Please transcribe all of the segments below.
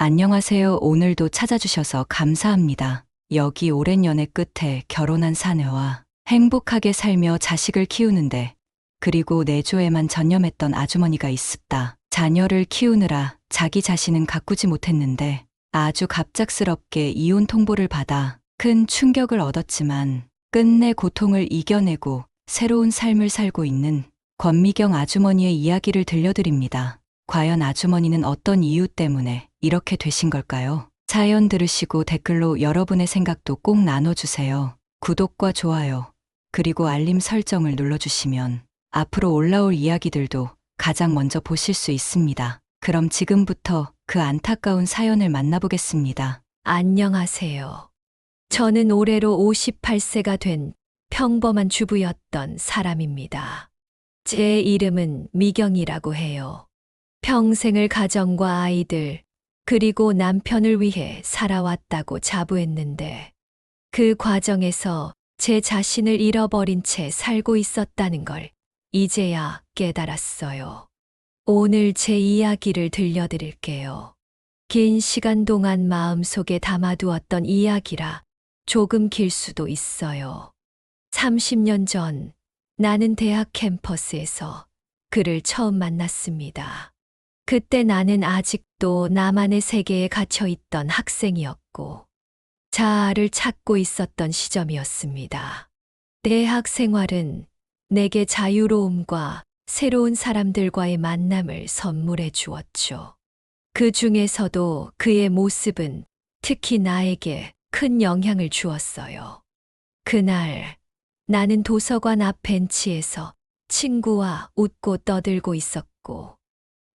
안녕하세요. 오늘도 찾아주셔서 감사합니다. 여기 오랜 연애 끝에 결혼한 사내와 행복하게 살며 자식을 키우는데, 그리고 내조에만 전념했던 아주머니가 있습니다. 자녀를 키우느라 자기 자신은 가꾸지 못했는데 아주 갑작스럽게 이혼 통보를 받아 큰 충격을 얻었지만 끝내 고통을 이겨내고 새로운 삶을 살고 있는 권미경 아주머니의 이야기를 들려드립니다. 과연 아주머니는 어떤 이유 때문에 이렇게 되신 걸까요? 사연 들으시고 댓글로 여러분의 생각도 꼭 나눠주세요. 구독과 좋아요, 그리고 알림 설정을 눌러주시면 앞으로 올라올 이야기들도 가장 먼저 보실 수 있습니다. 그럼 지금부터 그 안타까운 사연을 만나보겠습니다. 안녕하세요. 저는 올해로 58세가 된 평범한 주부였던 사람입니다. 제 이름은 미경이라고 해요. 평생을 가정과 아이들, 그리고 남편을 위해 살아왔다고 자부했는데 그 과정에서 제 자신을 잃어버린 채 살고 있었다는 걸 이제야 깨달았어요. 오늘 제 이야기를 들려드릴게요. 긴 시간 동안 마음속에 담아두었던 이야기라 조금 길 수도 있어요. 30년 전 나는 대학 캠퍼스에서 그를 처음 만났습니다. 그때 나는 아직도 나만의 세계에 갇혀있던 학생이었고 자아를 찾고 있었던 시점이었습니다. 대학 생활은 내게 자유로움과 새로운 사람들과의 만남을 선물해 주었죠. 그 중에서도 그의 모습은 특히 나에게 큰 영향을 주었어요. 그날 나는 도서관 앞 벤치에서 친구와 웃고 떠들고 있었고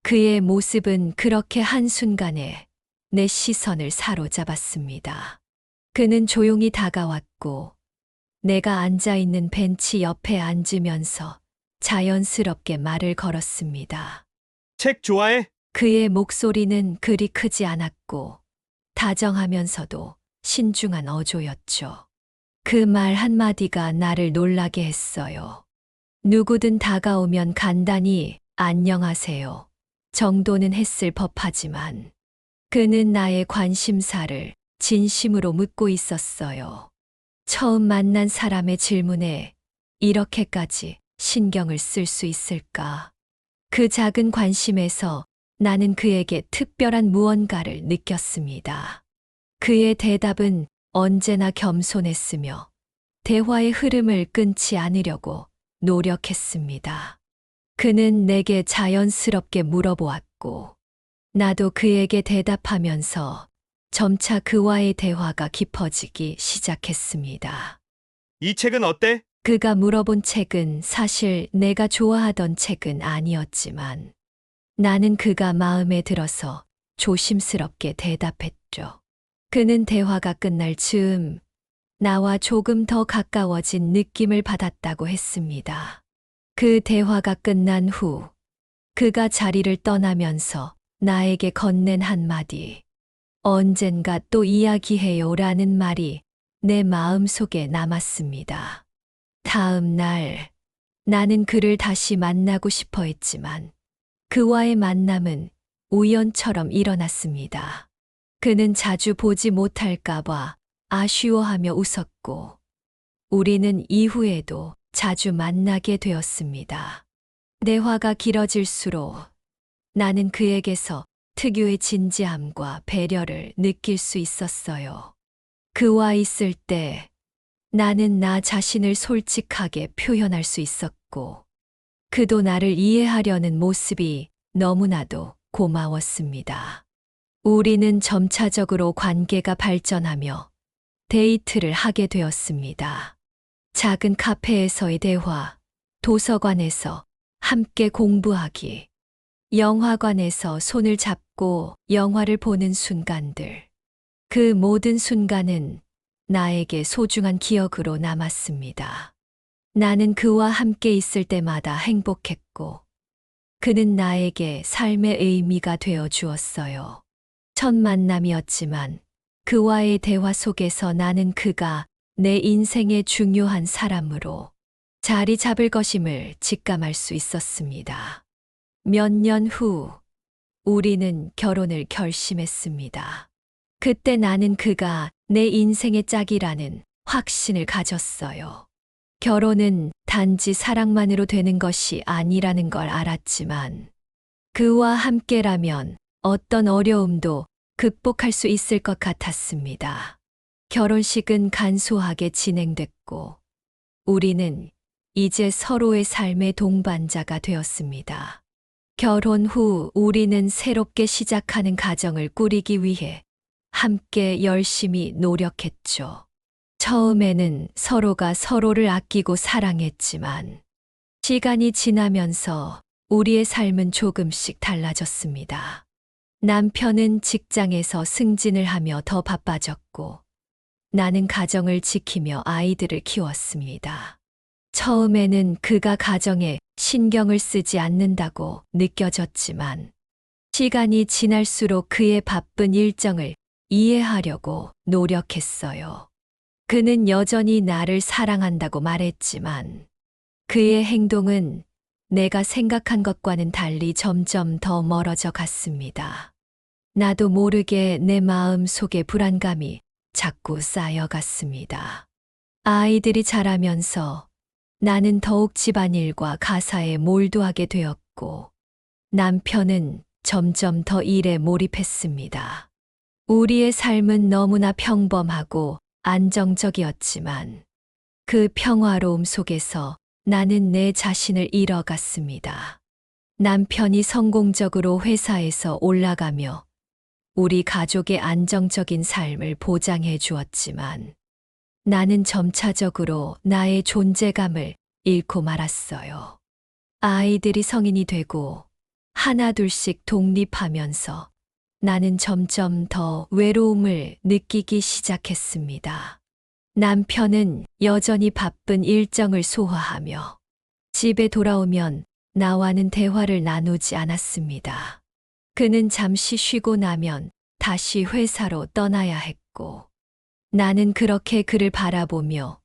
그의 모습은 그렇게 한순간에 내 시선을 사로잡았습니다. 그는 조용히 다가왔고 내가 앉아있는 벤치 옆에 앉으면서 자연스럽게 말을 걸었습니다. 책 좋아해? 그의 목소리는 그리 크지 않았고 다정하면서도 신중한 어조였죠. 그 말 한마디가 나를 놀라게 했어요. 누구든 다가오면 간단히 안녕하세요 정도는 했을 법하지만 그는 나의 관심사를 진심으로 묻고 있었어요. 처음 만난 사람의 질문에 이렇게까지 신경을 쓸 수 있을까? 그 작은 관심에서 나는 그에게 특별한 무언가를 느꼈습니다. 그의 대답은 언제나 겸손했으며 대화의 흐름을 끊지 않으려고 노력했습니다. 그는 내게 자연스럽게 물어보았고 나도 그에게 대답하면서 점차 그와의 대화가 깊어지기 시작했습니다. 이 책은 어때? 그가 물어본 책은 사실 내가 좋아하던 책은 아니었지만 나는 그가 마음에 들어서 조심스럽게 대답했죠. 그는 대화가 끝날 즈음 나와 조금 더 가까워진 느낌을 받았다고 했습니다. 그 대화가 끝난 후 그가 자리를 떠나면서 나에게 건넨 한마디, 언젠가 또 이야기해요 라는 말이 내 마음속에 남았습니다. 다음 날 나는 그를 다시 만나고 싶어 했지만 그와의 만남은 우연처럼 일어났습니다. 그는 자주 보지 못할까봐 아쉬워하며 웃었고 우리는 이후에도 자주 만나게 되었습니다. 대화가 길어질수록 나는 그에게서 특유의 진지함과 배려를 느낄 수 있었어요. 그와 있을 때 나는 나 자신을 솔직하게 표현할 수 있었고 그도 나를 이해하려는 모습이 너무나도 고마웠습니다. 우리는 점차적으로 관계가 발전하며 데이트를 하게 되었습니다. 작은 카페에서의 대화, 도서관에서 함께 공부하기, 영화관에서 손을 잡고 영화를 보는 순간들. 그 모든 순간은 나에게 소중한 기억으로 남았습니다. 나는 그와 함께 있을 때마다 행복했고, 그는 나에게 삶의 의미가 되어 주었어요. 첫 만남이었지만 그와의 대화 속에서 나는 그가 내 인생의 중요한 사람으로 자리 잡을 것임을 직감할 수 있었습니다. 몇 년 후 우리는 결혼을 결심했습니다. 그때 나는 그가 내 인생의 짝이라는 확신을 가졌어요. 결혼은 단지 사랑만으로 되는 것이 아니라는 걸 알았지만 그와 함께라면 어떤 어려움도 극복할 수 있을 것 같았습니다. 결혼식은 간소하게 진행됐고 우리는 이제 서로의 삶의 동반자가 되었습니다. 결혼 후 우리는 새롭게 시작하는 가정을 꾸리기 위해 함께 열심히 노력했죠. 처음에는 서로가 서로를 아끼고 사랑했지만 시간이 지나면서 우리의 삶은 조금씩 달라졌습니다. 남편은 직장에서 승진을 하며 더 바빠졌고 나는 가정을 지키며 아이들을 키웠습니다. 처음에는 그가 가정에 신경을 쓰지 않는다고 느껴졌지만 시간이 지날수록 그의 바쁜 일정을 이해하려고 노력했어요. 그는 여전히 나를 사랑한다고 말했지만 그의 행동은 내가 생각한 것과는 달리 점점 더 멀어져 갔습니다. 나도 모르게 내 마음 속에 불안감이 자꾸 쌓여갔습니다. 아이들이 자라면서 나는 더욱 집안일과 가사에 몰두하게 되었고 남편은 점점 더 일에 몰입했습니다. 우리의 삶은 너무나 평범하고 안정적이었지만 그 평화로움 속에서 나는 내 자신을 잃어갔습니다. 남편이 성공적으로 회사에서 올라가며 우리 가족의 안정적인 삶을 보장해 주었지만 나는 점차적으로 나의 존재감을 잃고 말았어요. 아이들이 성인이 되고 하나둘씩 독립하면서 나는 점점 더 외로움을 느끼기 시작했습니다. 남편은 여전히 바쁜 일정을 소화하며 집에 돌아오면 나와는 대화를 나누지 않았습니다. 그는 잠시 쉬고 나면 다시 회사로 떠나야 했고 나는 그렇게 그를 바라보며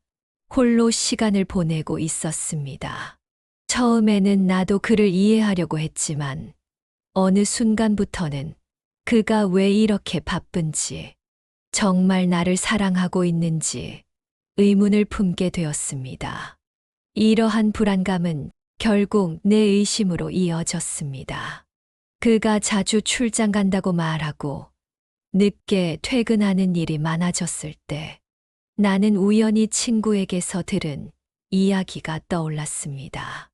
홀로 시간을 보내고 있었습니다. 처음에는 나도 그를 이해하려고 했지만 어느 순간부터는 그가 왜 이렇게 바쁜지, 정말 나를 사랑하고 있는지 의문을 품게 되었습니다. 이러한 불안감은 결국 내 의심으로 이어졌습니다. 그가 자주 출장 간다고 말하고 늦게 퇴근하는 일이 많아졌을 때 나는 우연히 친구에게서 들은 이야기가 떠올랐습니다.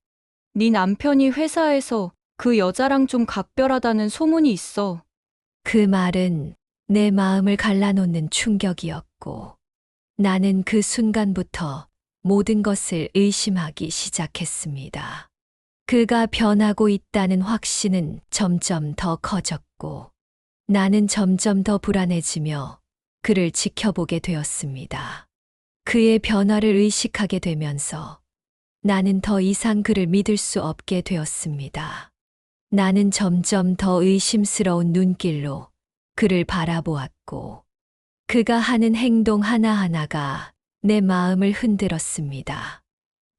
네 남편이 회사에서 그 여자랑 좀 각별하다는 소문이 있어. 그 말은 내 마음을 갈라놓는 충격이었고 나는 그 순간부터 모든 것을 의심하기 시작했습니다. 그가 변하고 있다는 확신은 점점 더 커졌고 나는 점점 더 불안해지며 그를 지켜보게 되었습니다. 그의 변화를 의식하게 되면서 나는 더 이상 그를 믿을 수 없게 되었습니다. 나는 점점 더 의심스러운 눈길로 그를 바라보았고 그가 하는 행동 하나하나가 내 마음을 흔들었습니다.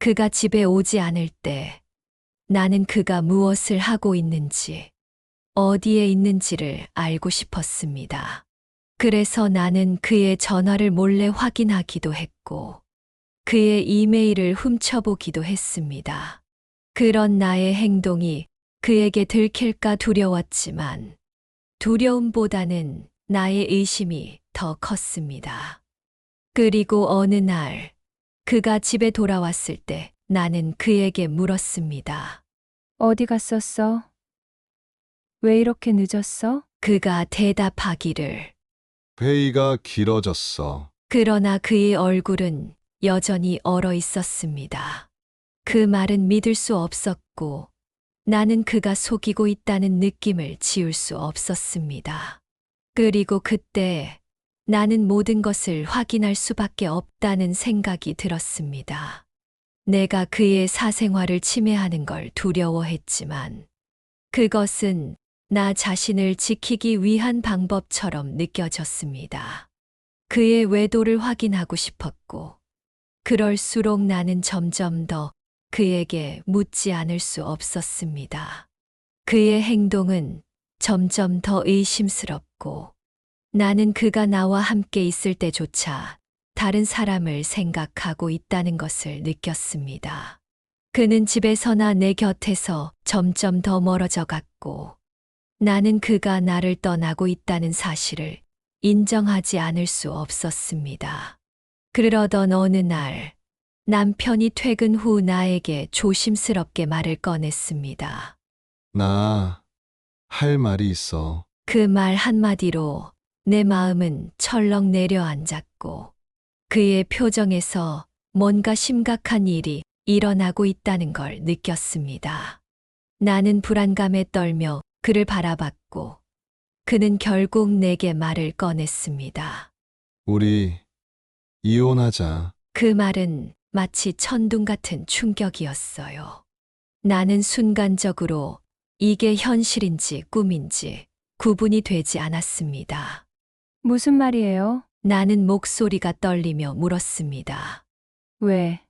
그가 집에 오지 않을 때 나는 그가 무엇을 하고 있는지, 어디에 있는지를 알고 싶었습니다. 그래서 나는 그의 전화를 몰래 확인하기도 했고 그의 이메일을 훔쳐보기도 했습니다. 그런 나의 행동이 그에게 들킬까 두려웠지만 두려움보다는 나의 의심이 더 컸습니다. 그리고 어느 날 그가 집에 돌아왔을 때 나는 그에게 물었습니다. 어디 갔었어? 왜 이렇게 늦었어? 그가 대답하기를. 회의가 길어졌어. 그러나 그의 얼굴은 여전히 얼어 있었습니다. 그 말은 믿을 수 없었고 나는 그가 속이고 있다는 느낌을 지울 수 없었습니다. 그리고 그때 나는 모든 것을 확인할 수밖에 없다는 생각이 들었습니다. 내가 그의 사생활을 침해하는 걸 두려워했지만 그것은 나 자신을 지키기 위한 방법처럼 느껴졌습니다. 그의 외도를 확인하고 싶었고 그럴수록 나는 점점 더 그에게 묻지 않을 수 없었습니다. 그의 행동은 점점 더 의심스럽고 나는 그가 나와 함께 있을 때조차 다른 사람을 생각하고 있다는 것을 느꼈습니다. 그는 집에서나 내 곁에서 점점 더 멀어져 갔고 나는 그가 나를 떠나고 있다는 사실을 인정하지 않을 수 없었습니다. 그러던 어느 날 남편이 퇴근 후 나에게 조심스럽게 말을 꺼냈습니다. 나 할 말이 있어. 그 말 한마디로 내 마음은 철렁 내려앉았고 그의 표정에서 뭔가 심각한 일이 일어나고 있다는 걸 느꼈습니다. 나는 불안감에 떨며 그를 바라봤고 그는 결국 내게 말을 꺼냈습니다. 우리 이혼하자. 그 말은 마치 천둥 같은 충격이었어요. 나는 순간적으로 이게 현실인지 꿈인지 구분이 되지 않았습니다. 무슨 말이에요? 나는 목소리가 떨리며 물었습니다. 왜?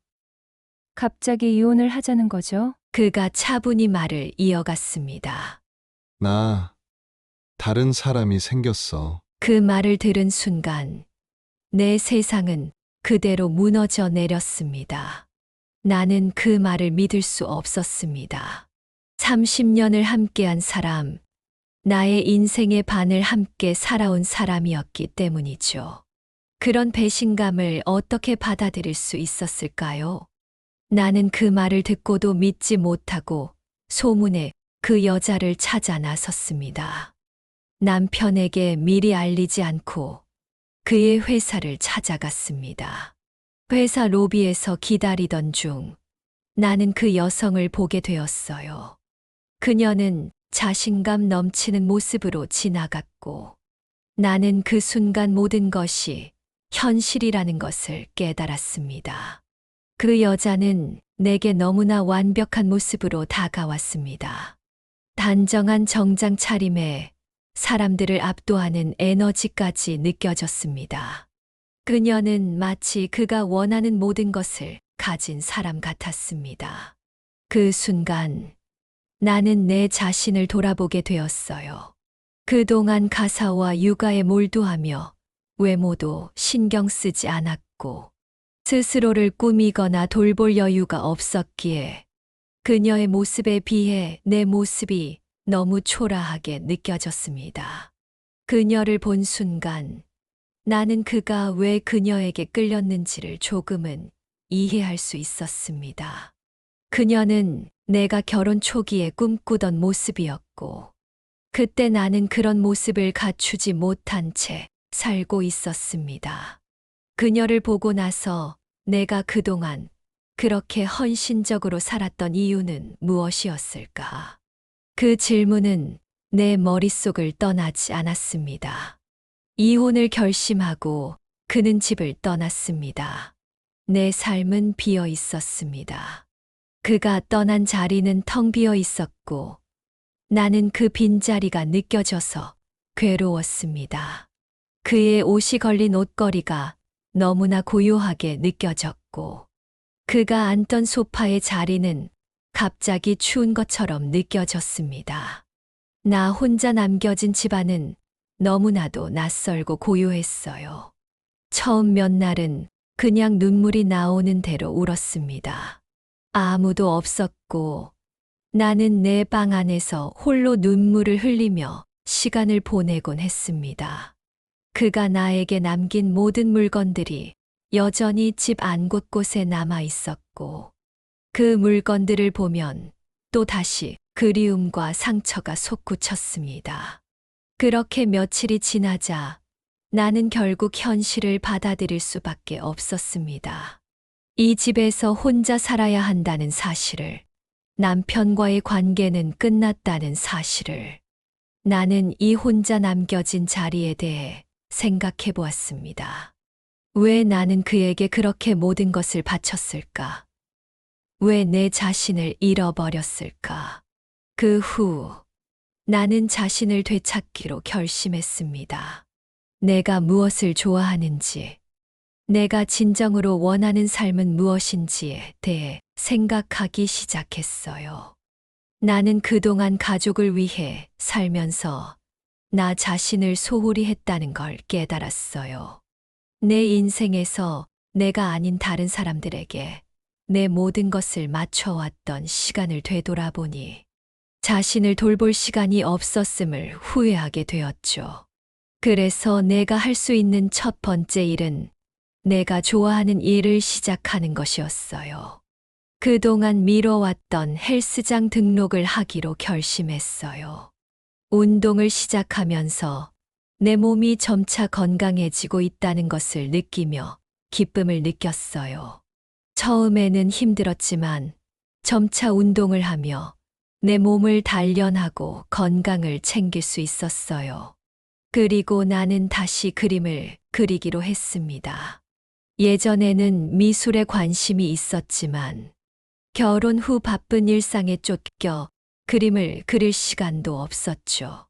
갑자기 이혼을 하자는 거죠? 그가 차분히 말을 이어갔습니다. 나 다른 사람이 생겼어. 그 말을 들은 순간 내 세상은 그대로 무너져 내렸습니다. 나는 그 말을 믿을 수 없었습니다. 30년을 함께한 사람, 나의 인생의 반을 함께 살아온 사람이었기 때문이죠. 그런 배신감을 어떻게 받아들일 수 있었을까요? 나는 그 말을 듣고도 믿지 못하고 소문에 그 여자를 찾아 나섰습니다. 남편에게 미리 알리지 않고 그의 회사를 찾아갔습니다. 회사 로비에서 기다리던 중 나는 그 여성을 보게 되었어요. 그녀는 자신감 넘치는 모습으로 지나갔고 나는 그 순간 모든 것이 현실이라는 것을 깨달았습니다. 그 여자는 내게 너무나 완벽한 모습으로 다가왔습니다. 단정한 정장 차림에 사람들을 압도하는 에너지까지 느껴졌습니다. 그녀는 마치 그가 원하는 모든 것을 가진 사람 같았습니다. 그 순간 나는 내 자신을 돌아보게 되었어요. 그동안 가사와 육아에 몰두하며 외모도 신경 쓰지 않았고 스스로를 꾸미거나 돌볼 여유가 없었기에 그녀의 모습에 비해 내 모습이 너무 초라하게 느껴졌습니다. 그녀를 본 순간 나는 그가 왜 그녀에게 끌렸는지를 조금은 이해할 수 있었습니다. 그녀는 내가 결혼 초기에 꿈꾸던 모습이었고 그때 나는 그런 모습을 갖추지 못한 채 살고 있었습니다. 그녀를 보고 나서 내가 그동안 그렇게 헌신적으로 살았던 이유는 무엇이었을까? 그 질문은 내 머릿속을 떠나지 않았습니다. 이혼을 결심하고 그는 집을 떠났습니다. 내 삶은 비어 있었습니다. 그가 떠난 자리는 텅 비어 있었고 나는 그 빈자리가 느껴져서 괴로웠습니다. 그의 옷이 걸린 옷걸이가 너무나 고요하게 느껴졌고 그가 앉던 소파의 자리는 갑자기 추운 것처럼 느껴졌습니다. 나 혼자 남겨진 집안은 너무나도 낯설고 고요했어요. 처음 몇 날은 그냥 눈물이 나오는 대로 울었습니다. 아무도 없었고 나는 내 방 안에서 홀로 눈물을 흘리며 시간을 보내곤 했습니다. 그가 나에게 남긴 모든 물건들이 여전히 집 안 곳곳에 남아 있었고 그 물건들을 보면 또 다시 그리움과 상처가 솟구쳤습니다. 그렇게 며칠이 지나자 나는 결국 현실을 받아들일 수밖에 없었습니다. 이 집에서 혼자 살아야 한다는 사실을, 남편과의 관계는 끝났다는 사실을, 나는 이 혼자 남겨진 자리에 대해 생각해 보았습니다. 왜 나는 그에게 그렇게 모든 것을 바쳤을까? 왜 내 자신을 잃어버렸을까? 그 후 나는 자신을 되찾기로 결심했습니다. 내가 무엇을 좋아하는지, 내가 진정으로 원하는 삶은 무엇인지에 대해 생각하기 시작했어요. 나는 그동안 가족을 위해 살면서 나 자신을 소홀히 했다는 걸 깨달았어요. 내 인생에서 내가 아닌 다른 사람들에게 내 모든 것을 맞춰왔던 시간을 되돌아보니 자신을 돌볼 시간이 없었음을 후회하게 되었죠. 그래서 내가 할 수 있는 첫 번째 일은 내가 좋아하는 일을 시작하는 것이었어요. 그동안 미뤄왔던 헬스장 등록을 하기로 결심했어요. 운동을 시작하면서 내 몸이 점차 건강해지고 있다는 것을 느끼며 기쁨을 느꼈어요. 처음에는 힘들었지만 점차 운동을 하며 내 몸을 단련하고 건강을 챙길 수 있었어요. 그리고 나는 다시 그림을 그리기로 했습니다. 예전에는 미술에 관심이 있었지만 결혼 후 바쁜 일상에 쫓겨 그림을 그릴 시간도 없었죠.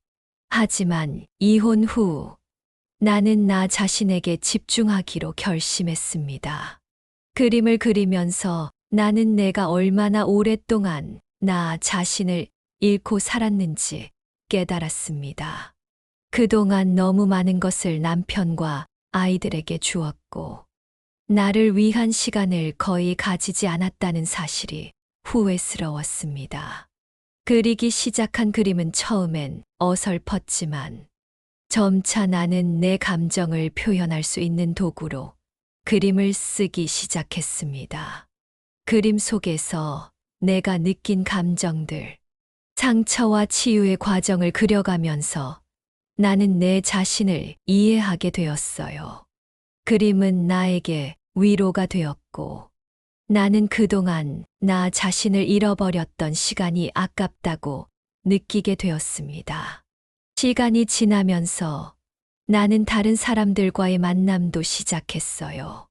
하지만 이혼 후 나는 나 자신에게 집중하기로 결심했습니다. 그림을 그리면서 나는 내가 얼마나 오랫동안 나 자신을 잃고 살았는지 깨달았습니다. 그동안 너무 많은 것을 남편과 아이들에게 주었고, 나를 위한 시간을 거의 가지지 않았다는 사실이 후회스러웠습니다. 그리기 시작한 그림은 처음엔 어설펐지만 점차 나는 내 감정을 표현할 수 있는 도구로 그림을 쓰기 시작했습니다. 그림 속에서 내가 느낀 감정들, 상처와 치유의 과정을 그려가면서 나는 내 자신을 이해하게 되었어요. 그림은 나에게 위로가 되었고, 나는 그동안 나 자신을 잃어버렸던 시간이 아깝다고 느끼게 되었습니다. 시간이 지나면서 나는 다른 사람들과의 만남도 시작했어요.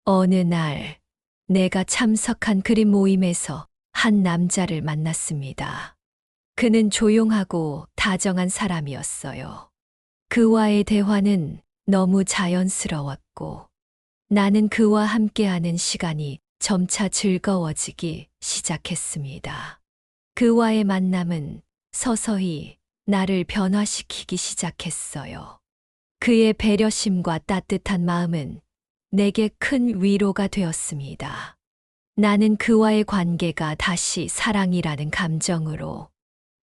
어느 날 내가 참석한 그림 모임에서 한 남자를 만났습니다. 그는 조용하고 다정한 사람이었어요. 그와의 대화는 너무 자연스러웠고 나는 그와 함께하는 시간이 점차 즐거워지기 시작했습니다. 그와의 만남은 서서히 나를 변화시키기 시작했어요. 그의 배려심과 따뜻한 마음은 내게 큰 위로가 되었습니다. 나는 그와의 관계가 다시 사랑이라는 감정으로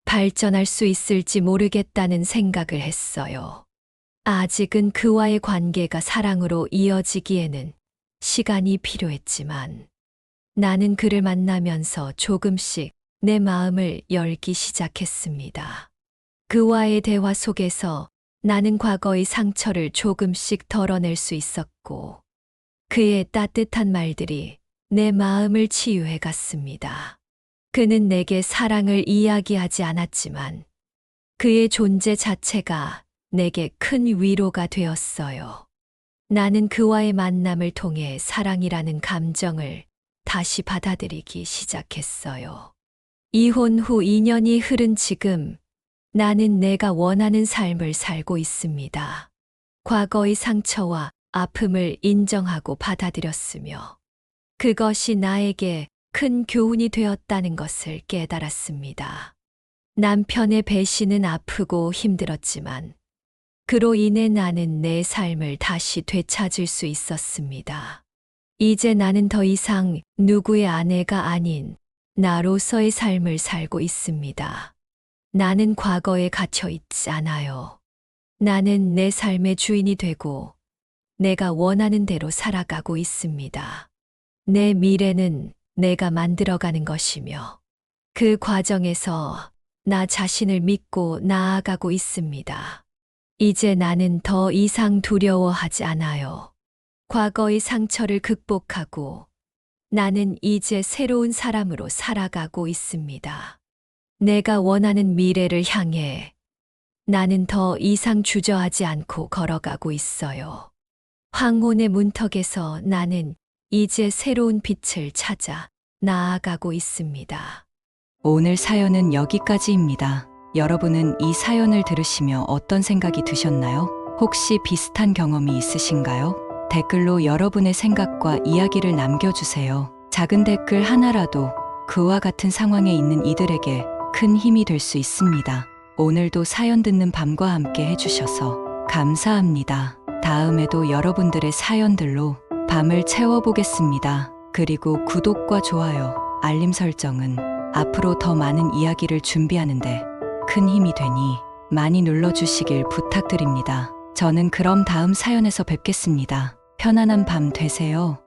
발전할 수 있을지 모르겠다는 생각을 했어요. 아직은 그와의 관계가 사랑으로 이어지기에는 시간이 필요했지만 나는 그를 만나면서 조금씩 내 마음을 열기 시작했습니다. 그와의 대화 속에서 나는 과거의 상처를 조금씩 덜어낼 수 있었고 그의 따뜻한 말들이 내 마음을 치유해 갔습니다. 그는 내게 사랑을 이야기하지 않았지만 그의 존재 자체가 내게 큰 위로가 되었어요. 나는 그와의 만남을 통해 사랑이라는 감정을 다시 받아들이기 시작했어요. 이혼 후 2년이 흐른 지금 나는 내가 원하는 삶을 살고 있습니다. 과거의 상처와 아픔을 인정하고 받아들였으며 그것이 나에게 큰 교훈이 되었다는 것을 깨달았습니다. 남편의 배신은 아프고 힘들었지만 그로 인해 나는 내 삶을 다시 되찾을 수 있었습니다. 이제 나는 더 이상 누구의 아내가 아닌 나로서의 삶을 살고 있습니다. 나는 과거에 갇혀 있지 않아요. 나는 내 삶의 주인이 되고 내가 원하는 대로 살아가고 있습니다. 내 미래는 내가 만들어가는 것이며 그 과정에서 나 자신을 믿고 나아가고 있습니다. 이제 나는 더 이상 두려워하지 않아요. 과거의 상처를 극복하고 나는 이제 새로운 사람으로 살아가고 있습니다. 내가 원하는 미래를 향해 나는 더 이상 주저하지 않고 걸어가고 있어요. 황혼의 문턱에서 나는 이제 새로운 빛을 찾아 나아가고 있습니다. 오늘 사연은 여기까지입니다. 여러분은 이 사연을 들으시며 어떤 생각이 드셨나요? 혹시 비슷한 경험이 있으신가요? 댓글로 여러분의 생각과 이야기를 남겨주세요. 작은 댓글 하나라도 그와 같은 상황에 있는 이들에게 큰 힘이 될 수 있습니다. 오늘도 사연 듣는 밤과 함께 해주셔서 감사합니다. 다음에도 여러분들의 사연들로 밤을 채워보겠습니다. 그리고 구독과 좋아요, 알림 설정은 앞으로 더 많은 이야기를 준비하는데 큰 힘이 되니 많이 눌러주시길 부탁드립니다. 저는 그럼 다음 사연에서 뵙겠습니다. 편안한 밤 되세요.